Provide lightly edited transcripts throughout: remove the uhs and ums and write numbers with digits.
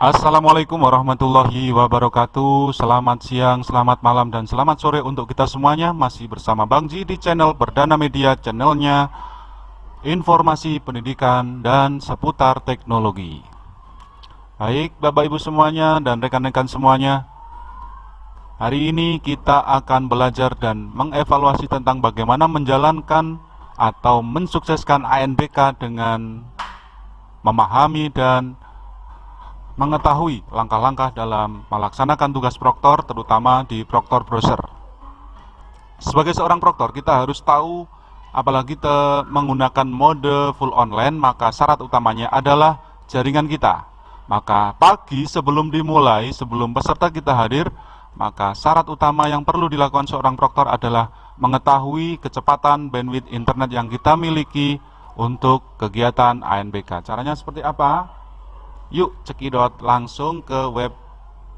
Assalamualaikum warahmatullahi wabarakatuh. Selamat siang, selamat malam, dan selamat sore untuk kita semuanya. Masih bersama Bang Ji di channel Perdana Media, channelnya informasi pendidikan dan seputar teknologi. Baik Bapak Ibu semuanya dan rekan-rekan semuanya, hari ini kita akan belajar dan mengevaluasi tentang bagaimana menjalankan atau mensukseskan ANBK dengan memahami dan mengetahui langkah-langkah dalam melaksanakan tugas proktor, terutama di proktor browser. Sebagai seorang proktor, kita harus tahu, apalagi kita menggunakan mode full online, maka syarat utamanya adalah jaringan kita. Maka pagi sebelum dimulai, sebelum peserta kita hadir, maka syarat utama yang perlu dilakukan seorang proktor adalah mengetahui kecepatan bandwidth internet yang kita miliki untuk kegiatan ANBK. Caranya seperti apa? Yuk cekidot langsung ke web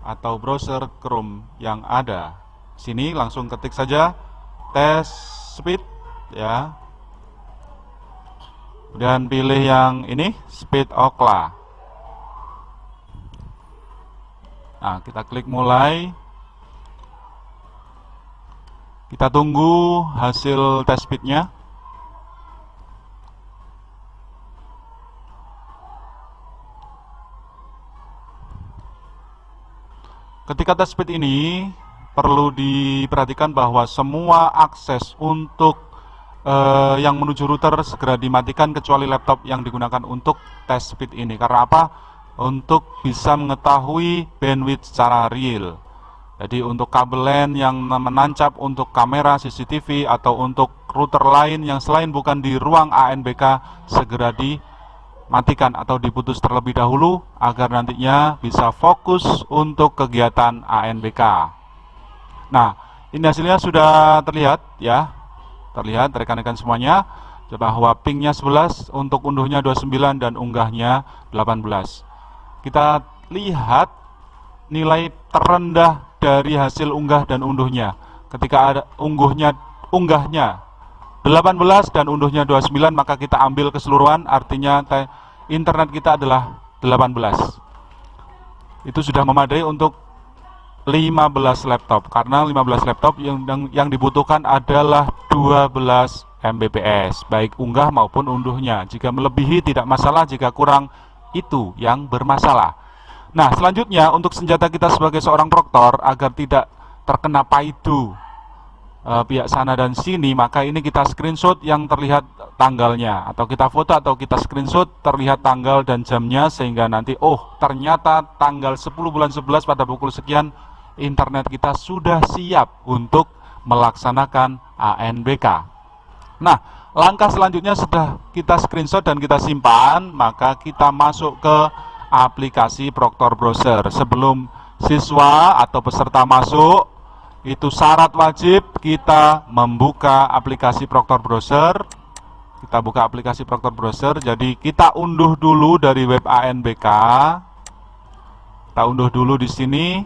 atau browser Chrome yang ada. Sini langsung ketik saja test speed ya. Dan pilih yang ini, Speed Okla. Nah, kita klik mulai. Kita tunggu hasil test speednya. Ketika test speed ini perlu diperhatikan bahwa semua akses untuk yang menuju router segera dimatikan kecuali laptop yang digunakan untuk test speed ini. Karena apa? Untuk bisa mengetahui bandwidth secara real. Jadi untuk kabel LAN yang menancap untuk kamera CCTV atau untuk router lain yang selain bukan di ruang ANBK segera dimatikan atau diputus terlebih dahulu agar nantinya bisa fokus untuk kegiatan ANBK. Nah, ini hasilnya sudah terlihat ya. Terlihat rekan-rekan semuanya bahwa pingnya 11, untuk unduhnya 29 dan unggahnya 18. Kita lihat nilai terendah dari hasil unggah dan unduhnya. Ketika ada unggahnya 18 dan unduhnya 29, maka kita ambil keseluruhan, artinya internet kita adalah 18. Itu sudah memadai untuk 15 laptop, karena 15 laptop yang dibutuhkan adalah 12 Mbps, baik unggah maupun unduhnya. Jika melebihi tidak masalah, jika kurang itu yang bermasalah. Nah, selanjutnya untuk senjata kita sebagai seorang proktor agar tidak terkena paidu pihak sana dan sini, maka ini kita screenshot yang terlihat tanggalnya, atau kita foto atau kita screenshot terlihat tanggal dan jamnya, sehingga nanti ternyata tanggal 10 bulan 11 pada pukul sekian internet kita sudah siap untuk melaksanakan ANBK. Nah, langkah selanjutnya sudah kita screenshot dan kita simpan, maka kita masuk ke aplikasi Proktor Browser. Sebelum siswa atau peserta masuk, itu syarat wajib kita membuka aplikasi Proktor Browser. Kita buka aplikasi Proktor Browser, jadi kita unduh dulu dari web ANBK. Kita unduh dulu di sini.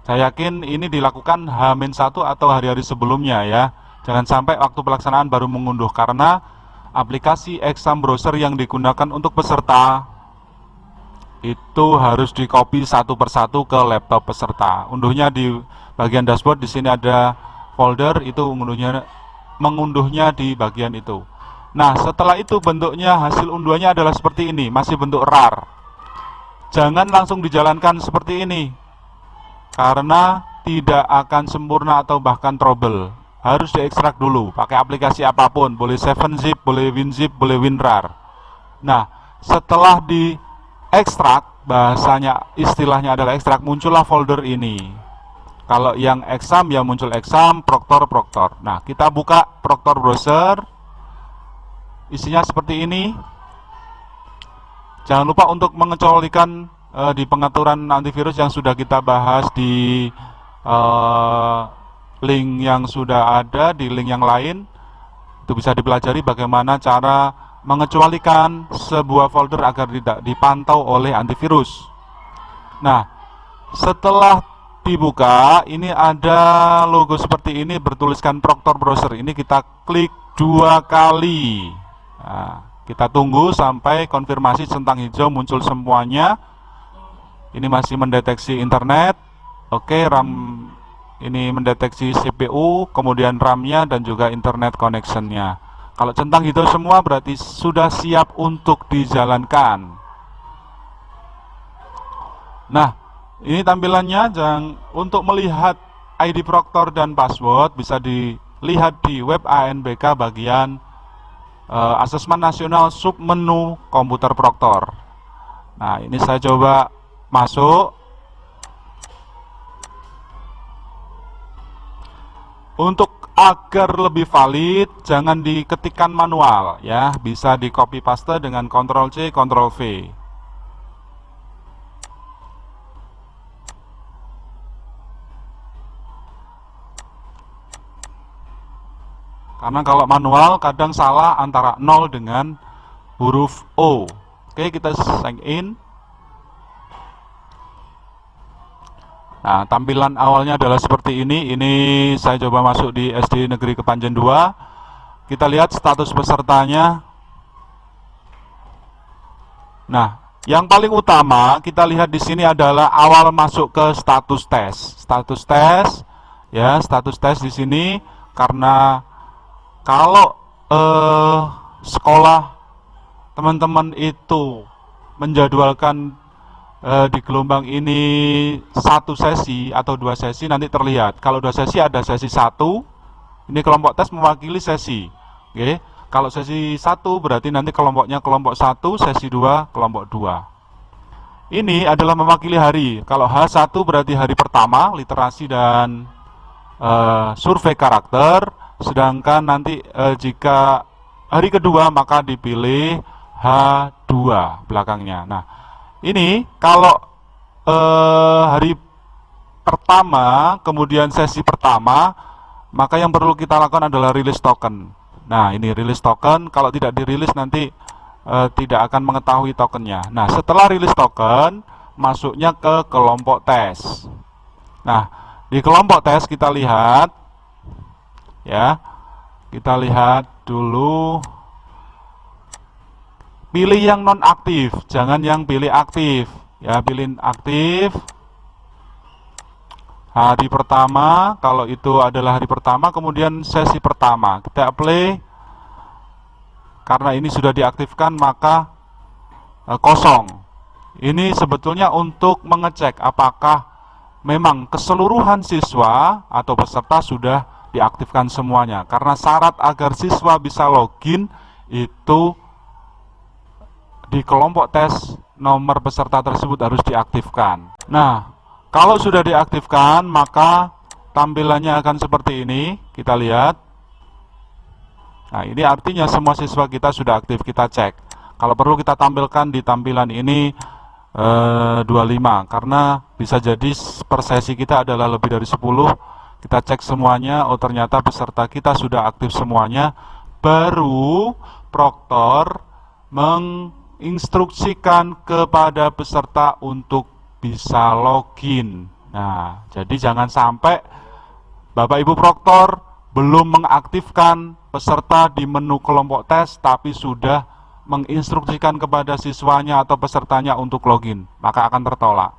Saya yakin ini dilakukan H-1 atau hari-hari sebelumnya ya. Jangan sampai waktu pelaksanaan baru mengunduh, karena aplikasi exam browser yang digunakan untuk peserta itu harus di-copy satu persatu ke laptop peserta. Unduhnya di bagian dashboard, di sini ada folder, itu mengunduhnya di bagian itu. Nah, setelah itu bentuknya, hasil unduhannya adalah seperti ini, masih bentuk RAR. Jangan langsung dijalankan seperti ini, karena tidak akan sempurna atau bahkan trouble. Harus diekstrak dulu pakai aplikasi apapun, boleh 7zip, boleh WinZip, boleh WinRAR. Nah, setelah diekstrak, bahasanya istilahnya adalah ekstrak, muncullah folder ini. Kalau yang exam ya muncul exam, proktor. Nah, kita buka Proktor Browser. Isinya seperti ini. Jangan lupa untuk mengecualikan di pengaturan antivirus yang sudah kita bahas di link yang sudah ada, di link yang lain. Itu bisa dipelajari bagaimana cara mengecualikan sebuah folder agar tidak dipantau oleh antivirus. Nah, setelah dibuka, ini ada logo seperti ini bertuliskan Proktor Browser. Ini kita klik 2 kali. Nah, Kita tunggu sampai konfirmasi centang hijau muncul semuanya. Ini masih mendeteksi internet. Oke, RAM ini mendeteksi CPU, kemudian RAM-nya dan juga internet connection-nya. Kalau centang hijau semua berarti sudah siap untuk dijalankan. Nah, ini tampilannya. Untuk melihat ID Proctor dan password bisa dilihat di web ANBK bagian Asesmen Nasional submenu komputer Proctor. Nah, ini saya coba masuk. Untuk agar lebih valid, jangan diketikkan manual ya, bisa di copy paste dengan Ctrl C, Ctrl V. Karena kalau manual kadang salah antara 0 dengan huruf O. Oke, kita sign in. Nah, tampilan awalnya adalah seperti ini. Ini saya coba masuk di SD Negeri Kepanjen 2. Kita lihat status pesertanya. Nah, yang paling utama kita lihat di sini adalah awal masuk ke status tes. Status tes, ya, status tes di sini karena kalau sekolah teman-teman itu menjadwalkan di gelombang ini satu sesi atau 2 sesi, nanti terlihat. Kalau 2 sesi ada sesi 1, ini kelompok tes mewakili sesi. Oke. Kalau sesi 1 berarti nanti kelompoknya kelompok 1, sesi 2 kelompok 2. Ini adalah mewakili hari. Kalau H1 berarti hari pertama, literasi dan survei karakter. Sedangkan nanti jika hari kedua maka dipilih H2 belakangnya. Nah, ini kalau hari pertama, kemudian sesi pertama, maka yang perlu kita lakukan adalah rilis token. Nah, ini rilis token, kalau tidak dirilis nanti tidak akan mengetahui tokennya. Nah, setelah rilis token, masuknya ke kelompok tes. Nah, di kelompok tes kita lihat, ya, kita lihat dulu, pilih yang non aktif, jangan yang pilih aktif, ya, pilih aktif. Hari pertama, kalau itu adalah hari pertama, kemudian sesi pertama kita play. Karena ini sudah diaktifkan maka kosong. Ini sebetulnya untuk mengecek apakah memang keseluruhan siswa atau peserta sudah diaktifkan semuanya. Karena syarat agar siswa bisa login itu di kelompok tes nomor peserta tersebut harus diaktifkan. Nah, kalau sudah diaktifkan maka tampilannya akan seperti ini. Kita lihat. Nah, ini artinya semua siswa kita sudah aktif. Kita cek. Kalau perlu kita tampilkan di tampilan ini 25, karena bisa jadi per sesi kita adalah lebih dari 10. Kita cek semuanya, oh ternyata peserta kita sudah aktif semuanya. Baru Proctor menginstruksikan kepada peserta untuk bisa login. Nah, jadi jangan sampai Bapak Ibu Proctor belum mengaktifkan peserta di menu kelompok tes, tapi sudah menginstruksikan kepada siswanya atau pesertanya untuk login, maka akan tertolak.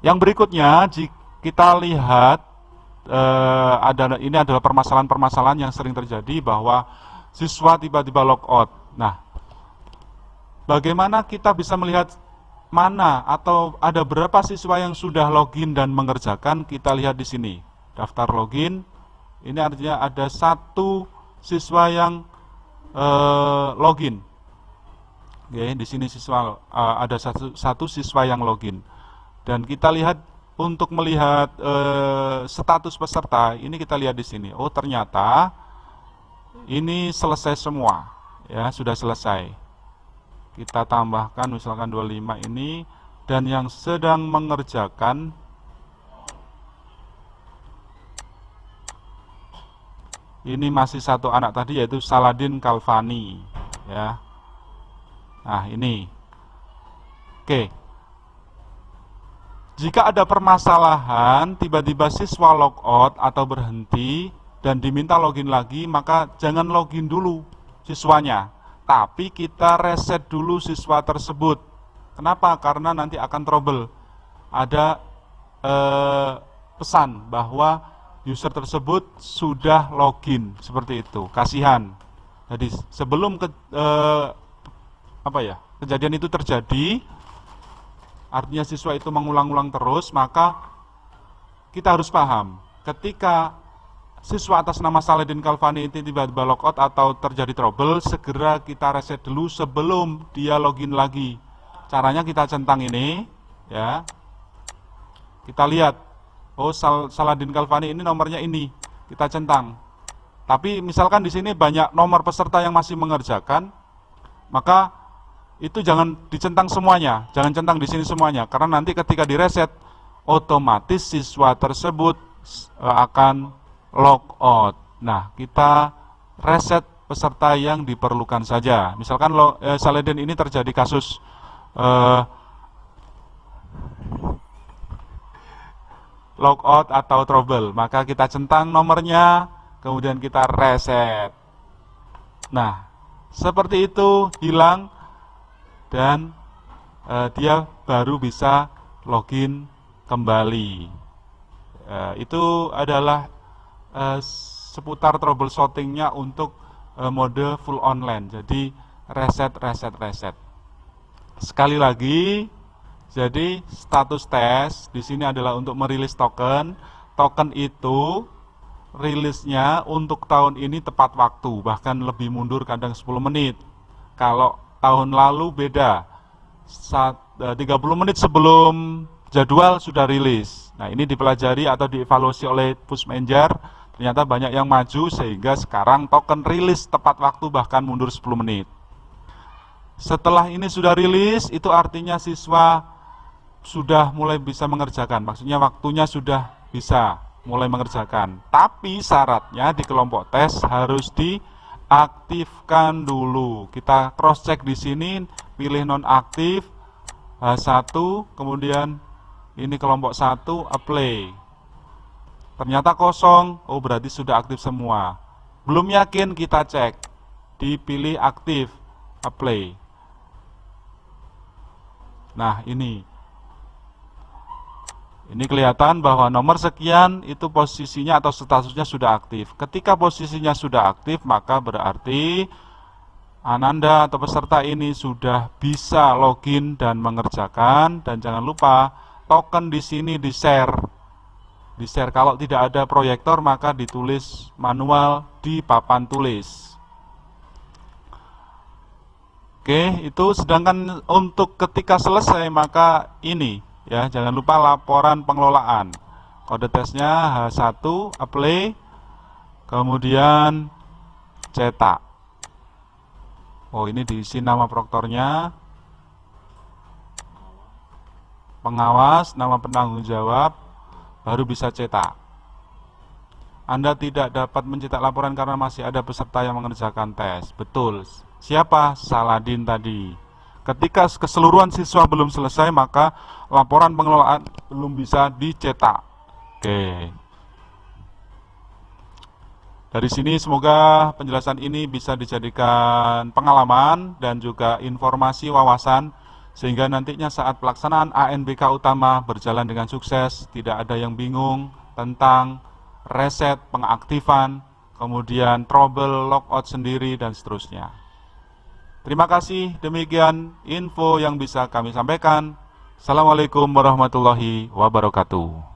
Yang berikutnya, jika kita lihat, ini adalah permasalahan-permasalahan yang sering terjadi bahwa siswa tiba-tiba logout. Nah, bagaimana kita bisa melihat mana atau ada berapa siswa yang sudah login dan mengerjakan? Kita lihat di sini, daftar login. Ini artinya ada 1 siswa yang login. Oke, di sini siswa ada satu siswa yang login. Dan kita lihat untuk melihat status peserta, ini kita lihat di sini. Oh, ternyata ini selesai semua. Ya, sudah selesai. Kita tambahkan misalkan 25 ini, dan yang sedang mengerjakan ini masih 1 anak tadi, yaitu Saladin Kalvani, ya. Nah, ini. Oke. Jika ada permasalahan, tiba-tiba siswa logout atau berhenti dan diminta login lagi, maka jangan login dulu siswanya. tapi kita reset dulu siswa tersebut. Kenapa? Karena nanti akan trouble. Ada pesan bahwa user tersebut sudah login, seperti itu. Kasihan. Jadi sebelum kejadian itu terjadi, artinya siswa itu mengulang-ulang terus, maka kita harus paham, ketika siswa atas nama Saladin Kalvani ini tiba-tiba logout atau terjadi trouble, segera kita reset dulu sebelum dia login lagi. Caranya kita centang ini, ya. Kita lihat, oh Saladin Kalvani ini nomornya ini, kita centang. Tapi misalkan di sini banyak nomor peserta yang masih mengerjakan, maka itu jangan dicentang semuanya, jangan centang di sini semuanya, karena nanti ketika direset, otomatis siswa tersebut akan logout. Nah, kita reset peserta yang diperlukan saja. Misalkan Saladin ini terjadi kasus logout atau trouble, maka kita centang nomornya, kemudian kita reset. Nah, seperti itu, hilang, dan dia baru bisa login kembali. Itu adalah seputar troubleshootingnya untuk mode full online. Jadi reset. Sekali lagi, jadi status tes di sini adalah untuk merilis token. Token itu rilisnya untuk tahun ini tepat waktu, bahkan lebih mundur kadang 10 menit. Kalau tahun lalu beda, 30 menit sebelum jadwal sudah rilis. Nah, ini dipelajari atau dievaluasi oleh Push Manager, ternyata banyak yang maju sehingga sekarang token rilis tepat waktu bahkan mundur 10 menit. Setelah ini sudah rilis, itu artinya siswa sudah mulai bisa mengerjakan, maksudnya waktunya sudah bisa mulai mengerjakan. Tapi syaratnya di kelompok tes harus diaktifkan dulu. Kita cross check di sini, pilih nonaktif H1, kemudian ini kelompok 1, apply. Ternyata kosong, oh berarti sudah aktif semua. Belum yakin, kita cek, dipilih aktif, apply. Nah, ini kelihatan bahwa nomor sekian itu posisinya atau statusnya sudah aktif. Ketika posisinya sudah aktif, maka berarti Ananda atau peserta ini sudah bisa login dan mengerjakan. Dan jangan lupa token di sini di-share. Kalau tidak ada proyektor, maka ditulis manual di papan tulis. Oke, itu sedangkan untuk ketika selesai, maka ini ya, jangan lupa laporan pengelolaan. Kode tesnya H1, apply, kemudian cetak. Oh, ini diisi nama proktornya, pengawas, nama penanggung jawab, baru bisa cetak. Anda tidak dapat mencetak laporan karena masih ada peserta yang mengerjakan tes. Betul. Siapa? Saladin tadi. Ketika keseluruhan siswa belum selesai, maka laporan pengelolaan belum bisa dicetak. Oke. Dari sini semoga penjelasan ini bisa dijadikan pengalaman dan juga informasi wawasan, sehingga nantinya saat pelaksanaan ANBK utama berjalan dengan sukses, tidak ada yang bingung tentang reset, pengaktifan, kemudian trouble, logout sendiri, dan seterusnya. Terima kasih, demikian info yang bisa kami sampaikan. Assalamualaikum warahmatullahi wabarakatuh.